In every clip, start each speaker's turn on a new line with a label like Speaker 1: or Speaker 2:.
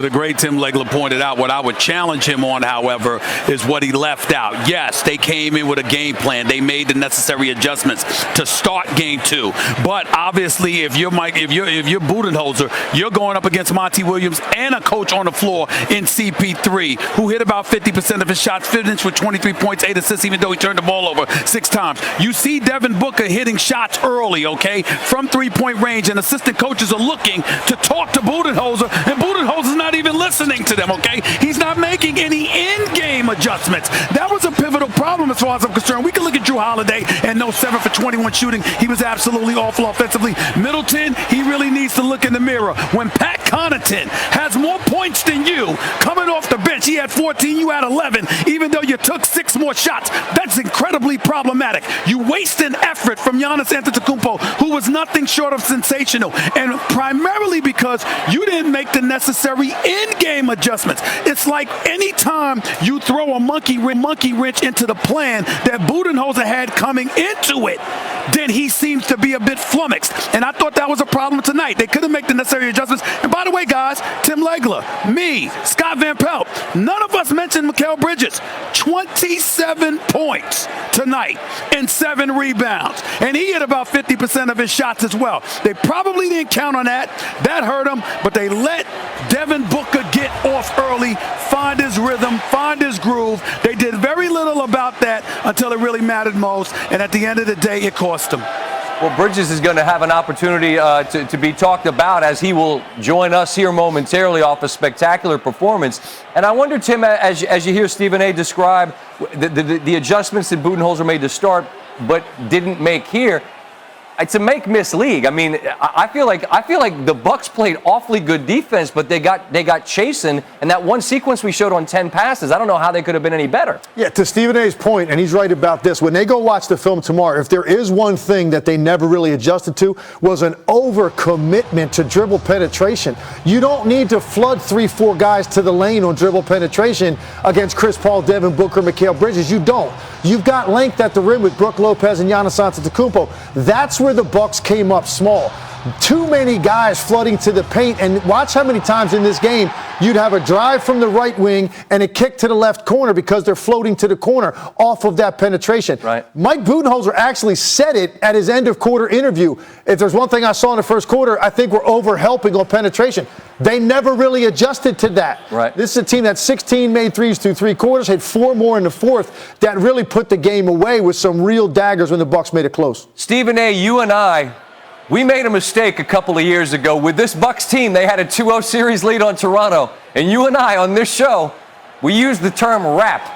Speaker 1: The great Tim Legler pointed out, what I would challenge him on, however, is what he left out. Yes, they came in with a game plan. They made the necessary adjustments to start game two. But obviously, if you're Budenholzer, you're going up against Monty Williams and a coach on the floor in CP3, who hit about 50% of his shots, finished with 23 points, 8 assists, even though he turned the ball over 6 times. You see Devin Booker hitting shots early, okay, from three-point range, and assistant coaches are looking to talk to Budenholzer, and Budenholzer's not even listening to them, okay? He's not making any in-game adjustments. That was a pivotal problem as far as I'm concerned. We can look at Drew Holiday and no 7 for 21 shooting. He was absolutely awful offensively. Middleton, he really needs to look in the mirror. When Pat Connaughton has more points than you coming off the bench, he had 14, you had 11, even though you took 6 more shots. That's incredibly problematic. You waste an effort from Giannis Antetokounmpo, who was nothing short of sensational, and primarily because you didn't make the necessary in-game adjustments. It's like any time you throw a monkey wrench into the plan that Budenholzer had coming into it, then he seems to be a bit flummoxed. And I thought that was a problem tonight. They couldn't make the necessary adjustments. And by the way, guys, Tim Legler, me, Scott Van Pelt, none of us mentioned Mikal Bridges. 27 points tonight and 7 rebounds. And he hit about 50% of his shots as well. They probably didn't count on that. That hurt him, but they let Devin Booker get off early, find his rhythm, find his groove. They did very little about that until it really mattered most. And at the end of the day, it cost them.
Speaker 2: Well, Bridges is going to have an opportunity to be talked about, as he will join us here momentarily off a spectacular performance. And I wonder, Tim, as you hear Stephen A. describe the adjustments that Budenholzer made to start but didn't make here, it's a make-miss league. I mean, I feel like the Bucks played awfully good defense, but they got chasing, and that one sequence we showed on 10 passes, I don't know how they could have been any better.
Speaker 3: Yeah, to Stephen A's point, and he's right about this, when they go watch the film tomorrow, if there is one thing that they never really adjusted to, was an overcommitment to dribble penetration. You don't need to flood 3-4 guys to the lane on dribble penetration against Chris Paul, Devin Booker, Mikal Bridges. You don't. You've got length at the rim with Brook Lopez and Giannis Antetokounmpo. That's where the Bucks came up small. Too many guys flooding to the paint, and watch how many times in this game you'd have a drive from the right wing and a kick to the left corner because they're floating to the corner off of that penetration.
Speaker 2: Right.
Speaker 3: Mike Budenholzer actually said it at his end of quarter interview. If there's one thing I saw in the first quarter, I think we're over-helping on penetration. They never really adjusted to that.
Speaker 2: Right.
Speaker 3: This is a team that 16 made threes through 3 quarters, had 4 more in the fourth. That really put the game away with some real daggers when the Bucks made it close.
Speaker 2: Stephen A., you and I, we made a mistake a couple of years ago. With this Bucks team, they had a 2-0 series lead on Toronto. And you and I, on this show, we used the term wrap.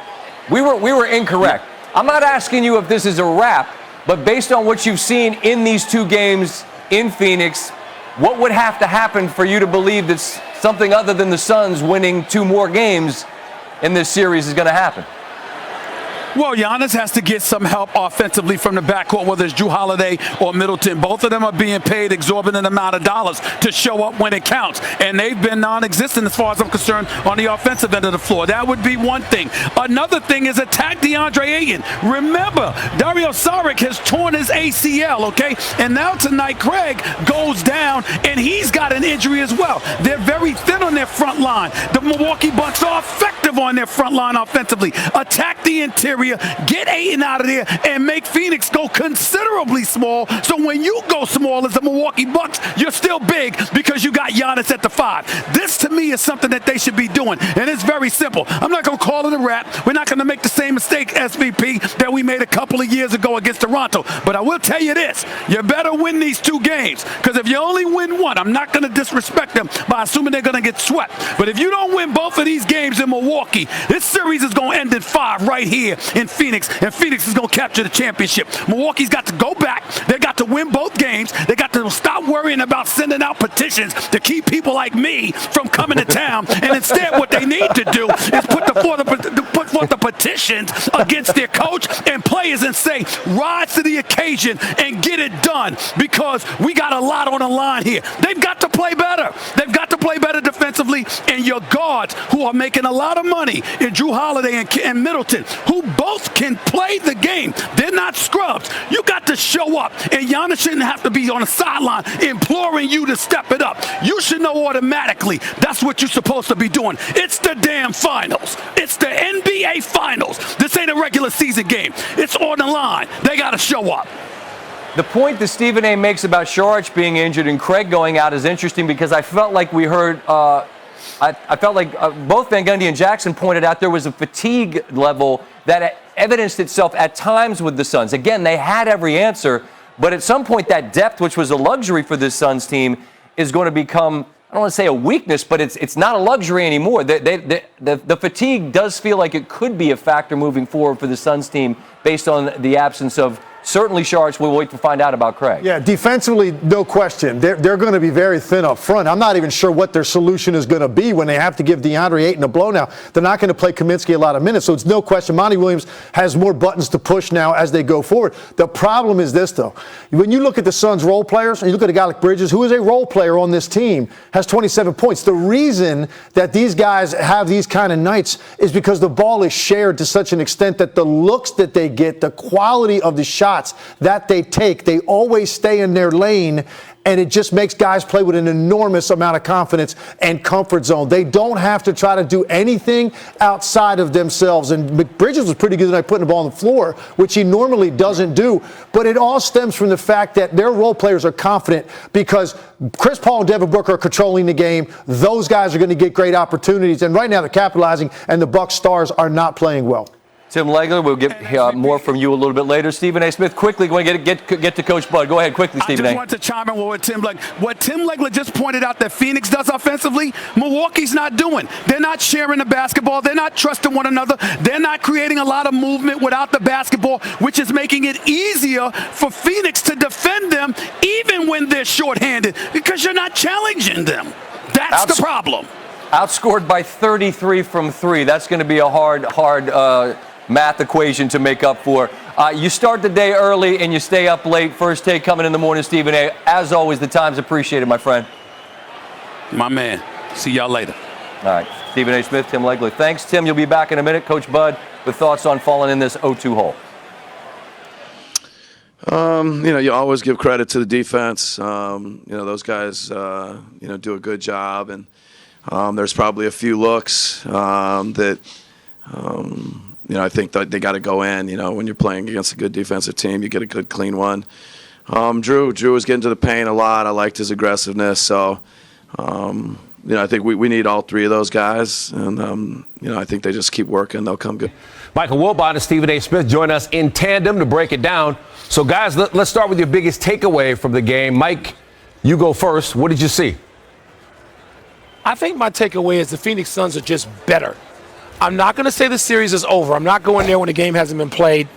Speaker 2: We were incorrect. I'm not asking you if this is a wrap, but based on what you've seen in these 2 games in Phoenix, what would have to happen for you to believe that something other than the Suns winning 2 more games in this series is going to happen?
Speaker 1: Well, Giannis has to get some help offensively from the backcourt, whether it's Drew Holiday or Middleton. Both of them are being paid exorbitant amount of dollars to show up when it counts, and they've been non-existent as far as I'm concerned on the offensive end of the floor. That would be one thing. Another thing is attack DeAndre Ayton. Remember, Dario Saric has torn his ACL, okay? And now tonight, Craig goes down, and he's got an injury as well. They're very thin on their front line. The Milwaukee Bucks are effective on their front line offensively. Attack the interior. Get Ayton out of there and make Phoenix go considerably small. So when you go small as the Milwaukee Bucks, you're still big because you got Giannis at the 5. This, to me, is something that they should be doing, and it's very simple. I'm not going to call it a wrap. We're not going to make the same mistake, SVP, that we made a couple of years ago against Toronto. But I will tell you this. You better win these 2 games, because if you only win one, I'm not going to disrespect them by assuming they're going to get swept. But if you don't win both of these games in Milwaukee, this series is going to end in 5 right here in Phoenix, and Phoenix is going to capture the championship. Milwaukee's got to go back. They got to win both games. They got to stop worrying about sending out petitions to keep people like me from coming to town. And instead, what they need to do is put forth the petitions against their coach and players and say, rise to the occasion and get it done, because we got a lot on the line here. They've got to play better. They've got to play better defensively, and your guards, who are making a lot of money in Drew Holiday and Middleton, who Both can play the game. They're not scrubs. You got to show up, and Giannis shouldn't have to be on the sideline imploring you to step it up. You should know automatically that's what you're supposed to be doing. It's the damn finals. It's the NBA finals. This ain't a regular season game. It's on the line. They got to show up.
Speaker 2: The point that Stephen A. makes about Saric being injured and Craig going out is interesting because I felt like we heard I felt like both Van Gundy and Jackson pointed out there was a fatigue level that evidenced itself at times with the Suns. Again, they had every answer, but at some point that depth, which was a luxury for this Suns team, is going to become, I don't want to say a weakness, but it's not a luxury anymore. The fatigue does feel like it could be a factor moving forward for the Suns team based on the absence of certainly Saric. We'll wait to find out about Craig.
Speaker 3: Yeah, defensively, no question. They're going to be very thin up front. I'm not even sure what their solution is going to be when they have to give DeAndre Ayton a blow now. They're not going to play Kaminsky a lot of minutes, so it's no question. Monty Williams has more buttons to push now as they go forward. The problem is this, though. When you look at the Suns' role players, and you look at a guy like Bridges, who is a role player on this team, has 27 points. The reason that these guys have these kind of nights is because the ball is shared to such an extent that the looks that they get, the quality of the shots that they take, they always stay in their lane, and it just makes guys play with an enormous amount of confidence and comfort zone. They don't have to try to do anything outside of themselves. And Bridges was pretty good tonight putting the ball on the floor, which he normally doesn't do. But it all stems from the fact that their role players are confident because Chris Paul and Devin Booker are controlling the game. Those guys are going to get great opportunities. And right now they're capitalizing, and the Bucks stars are not playing well.
Speaker 2: Tim Legler, we'll get more from you a little bit later. Stephen A. Smith, quickly, going to get to Coach Bud. Go ahead, quickly, Stephen A.
Speaker 1: I just wanted to chime in with what Tim Legler just pointed out that Phoenix does offensively, Milwaukee's not doing. They're not sharing the basketball. They're not trusting one another. They're not creating a lot of movement without the basketball, which is making it easier for Phoenix to defend them even when they're shorthanded because you're not challenging them. That's the problem.
Speaker 2: Outscored by 33 from three. That's going to be a hard math equation to make up for. You start the day early and you stay up late. First take coming in the morning, Stephen A. As always, the time's appreciated, my friend.
Speaker 1: My man. See y'all later.
Speaker 2: All right. Stephen A. Smith, Tim Legler. Thanks, Tim. You'll be back in a minute. Coach Bud with thoughts on falling in this 0-2 hole.
Speaker 4: You always give credit to the defense. Those guys, do a good job. And there's probably a few looks that I think that they got to go in. When you're playing against a good defensive team, you get a good, clean one. Drew was getting to the paint a lot. I liked his aggressiveness. So, I think we need all three of those guys. And, I think they just keep working. They'll come good.
Speaker 5: Michael Wilbon and Stephen A. Smith join us in tandem to break it down. So, guys, let's start with your biggest takeaway from the game. Mike, you go first. What did you see?
Speaker 6: I think my takeaway is the Phoenix Suns are just better. I'm not going to say the series is over. I'm not going there when the game hasn't been played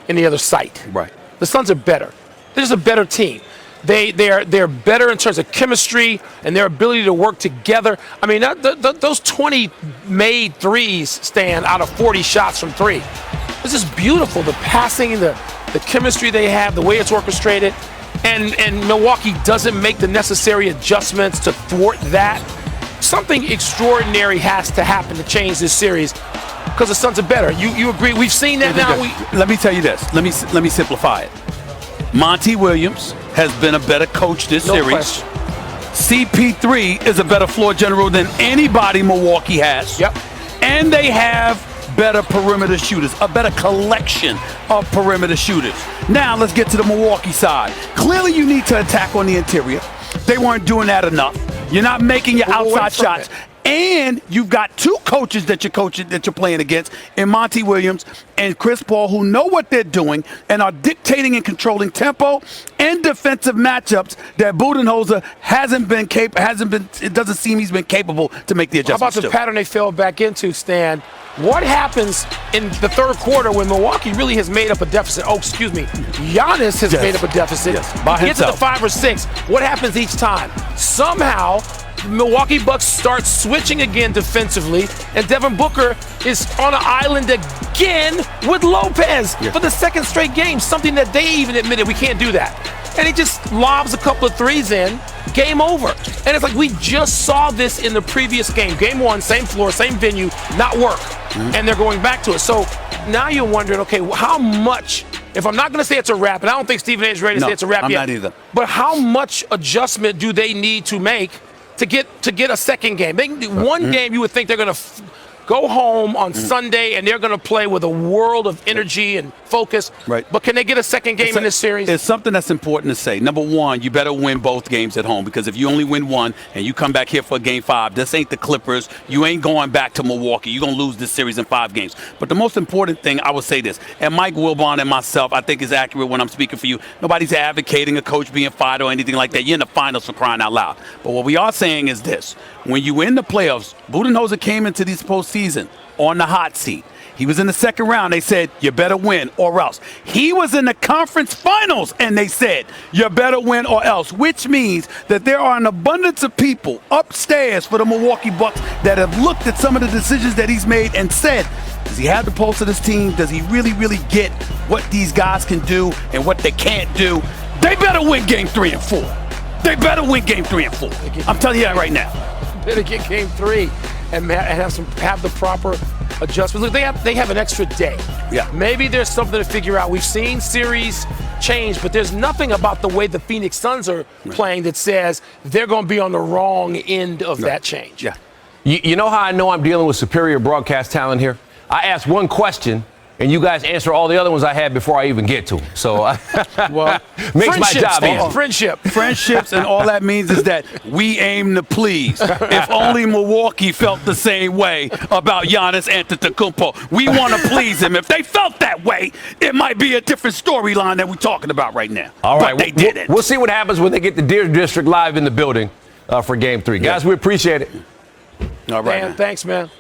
Speaker 6: in the other site.
Speaker 1: Right.
Speaker 6: The Suns are better. They're just a better team. They're better in terms of chemistry and their ability to work together. I mean, those 20 made threes stand out of 40 shots from three. It's just beautiful. The passing, the chemistry they have, the way it's orchestrated. And Milwaukee doesn't make the necessary adjustments to thwart that. Something extraordinary has to happen to change this series because the Suns are better. You agree? We've seen that now.
Speaker 1: Let me tell you this. Let me simplify it. Monty Williams has been a better coach this series.
Speaker 6: Question.
Speaker 1: CP3 is a better floor general than anybody Milwaukee has.
Speaker 6: Yep.
Speaker 1: And they have better perimeter shooters, a better collection of perimeter shooters. Now let's get to the Milwaukee side. Clearly you need to attack on the interior. They weren't doing that enough. You're not making your outside shots. And you've got two coaches that you're playing against in Monty Williams and Chris Paul who know what they're doing and are dictating and controlling tempo and defensive matchups that Budenholzer it doesn't seem he's been capable to make the adjustments.
Speaker 6: How about the pattern they fell back into, Stan? What happens in the third quarter when Milwaukee really has made up a deficit? Giannis has made up a deficit.
Speaker 1: Yes, by
Speaker 6: Gets to the
Speaker 1: himself.
Speaker 6: 5 or 6. What happens each time? Somehow, the Milwaukee Bucks start switching again defensively, and Devin Booker is on an island again with Lopez for the second straight game, something that they even admitted we can't do that. And he just lobs a couple of threes in, game over. And it's like we just saw this in the previous game. Game one, same floor, same venue, not work. and they're going back to it. So now you're wondering, okay, how much? If I'm not going to say it's a wrap, and I don't think Stephen A. is ready to say it's a wrap
Speaker 1: I'm
Speaker 6: yet.
Speaker 1: not either.
Speaker 6: But how much adjustment do they need to make to get a second game? One game you would think they're going to go home on Sunday and they're going to play with a world of energy and focus.
Speaker 1: Right.
Speaker 6: But can they get a second game in this series?
Speaker 1: It's something that's important to say. Number one, you better win both games at home, because if you only win one and you come back here for game 5, this ain't the Clippers. You ain't going back to Milwaukee. You're going to lose this series in 5 games. But the most important thing, I would say this, and Mike Wilbon and myself, I think is accurate when I'm speaking for you. Nobody's advocating a coach being fired or anything like that. You're in the finals for crying out loud. But what we are saying is this. When you win the playoffs, Budenholzer came into this postseason on the hot seat. He was in the second round. They said, you better win or else. He was in the conference finals, and they said, you better win or else, which means that there are an abundance of people upstairs for the Milwaukee Bucks that have looked at some of the decisions that he's made and said, does he have the pulse of this team? Does he really, really get what these guys can do and what they can't do? They better win game 3 and 4. They better win game 3 and 4. I'm telling you that right now.
Speaker 6: Better get game 3 and have the proper adjustments. Look, they have an extra day.
Speaker 1: Yeah.
Speaker 6: Maybe there's something to figure out. We've seen series change, but there's nothing about the way the Phoenix Suns are playing that says they're going to be on the wrong end of that change.
Speaker 1: Yeah.
Speaker 5: You know how I know I'm dealing with superior broadcast talent here? I ask one question, and you guys answer all the other ones I had before I even get to them. So,
Speaker 1: Well,
Speaker 5: makes my job easy.
Speaker 6: Friendships,
Speaker 1: and all that means is that we aim to please. If only Milwaukee felt the same way about Giannis Antetokounmpo. We want to please him. If they felt that way, it might be a different storyline that we're talking about right now.
Speaker 5: All right,
Speaker 1: but they didn't.
Speaker 5: We'll see what happens when they get the Deer District live in the building for Game 3. Guys, we appreciate it.
Speaker 1: All right,
Speaker 6: man, thanks, man.